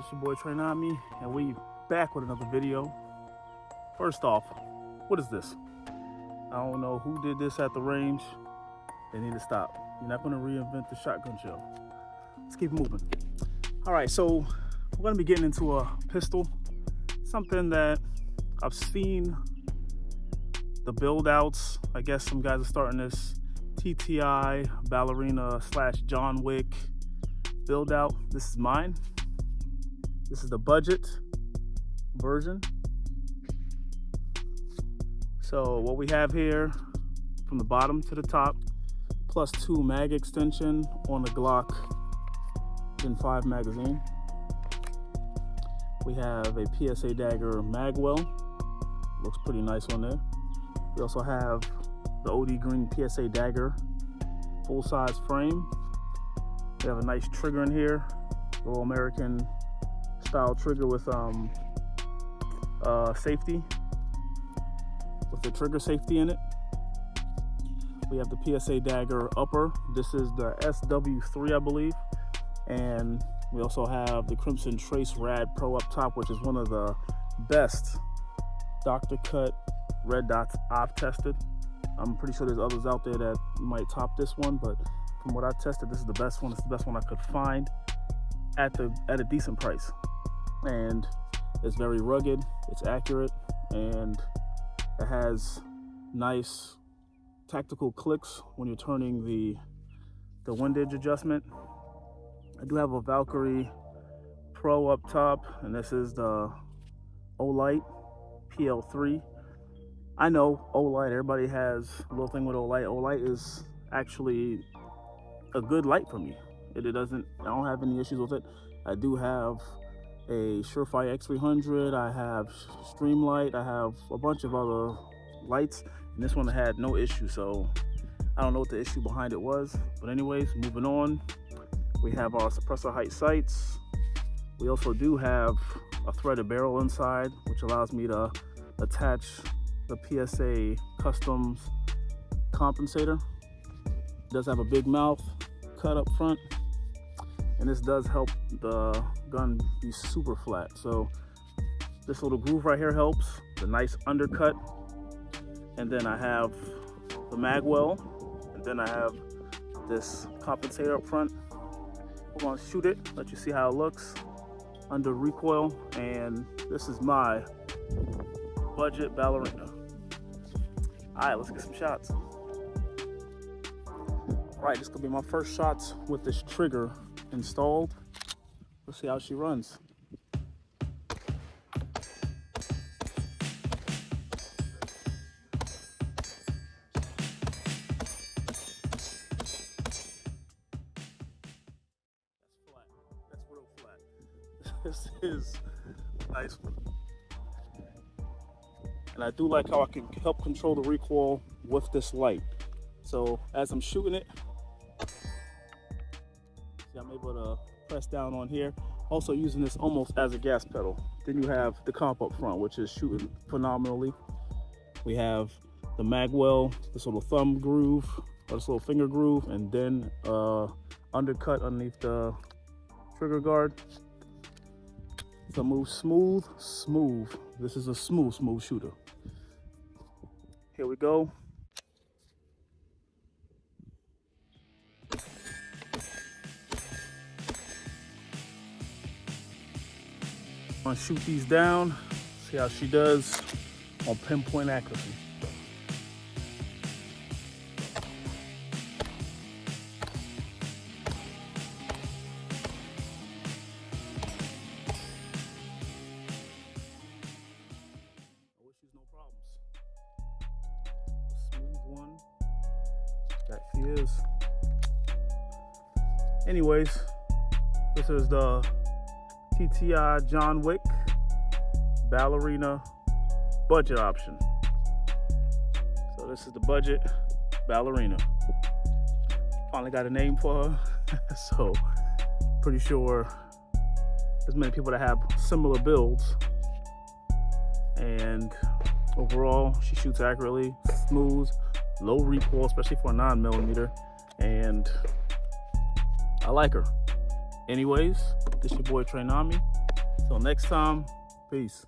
It's your boy Trainami, and we back with another video. First off, what is this? I don't know who did this at the range. They need to stop. You're not going to reinvent the shotgun shell. Let's keep moving. All right, so we're going to be getting into a pistol, something that I've seen the build outs. I guess some guys are starting this TTI Ballerina / John Wick build out. This is mine. This is the budget version. So what we have here, from the bottom to the top, +2 mag extension on the Glock Gen 5 magazine. We have a PSA Dagger mag well. Looks pretty nice on there. We also have the OD Green PSA Dagger full-size frame. We have a nice trigger in here, little American style trigger with safety, with the trigger safety in it. We have the PSA Dagger upper. This is the SW3, I believe. And we also have the Crimson Trace Rad Pro up top, which is one of the best Dr. Cut red dots I've tested. I'm pretty sure there's others out there that might top this one, but from what I tested, this is the best one. It's the best one I could find at a decent price. And it's very rugged, it's accurate, and it has nice tactical clicks when you're turning the windage adjustment. I do have a Valkyrie Pro up top, and this is the Olight PL3. I know Olight, everybody has a little thing with Olight. Olight is actually a good light for me. I don't have any issues with it. I do have a Surefire X300, I have Streamlight, I have a bunch of other lights, and this one had no issue, so I don't know what the issue behind it was. But anyways, moving on, we have our suppressor height sights. We also do have a threaded barrel inside, which allows me to attach the PSA Customs compensator. It does have a big mouth cut up front, and this does help the gun be super flat. So this little groove right here helps, the nice undercut. And then I have the mag well, and then I have this compensator up front. We're gonna shoot it, let you see how it looks under recoil. And this is my budget Ballerina. All right, let's get some shots. All right, this could be my first shots with this trigger installed. Let's see how she runs. That's real flat. This is a nice one. And I do like how I can help control the recoil with this light. So as I'm shooting it, see, I'm able to press down on here. Also using this almost as a gas pedal. Then you have the comp up front, which is shooting phenomenally. We have the mag well, this little thumb groove, or this little finger groove, and then undercut underneath the trigger guard. So move smooth. This is a smooth shooter. Here we go. I'm gonna shoot these down, see how she does on pinpoint accuracy. No issues, no problems. Smooth one. That she is. Anyways, this is the TTI John Wick Ballerina budget option. So this is the budget Ballerina. Finally got a name for her. So pretty sure there's many people that have similar builds, and overall she shoots accurately, smooth, low recoil, especially for a 9mm, and I like her. Anyways, this your boy Trainami. Till next time, peace.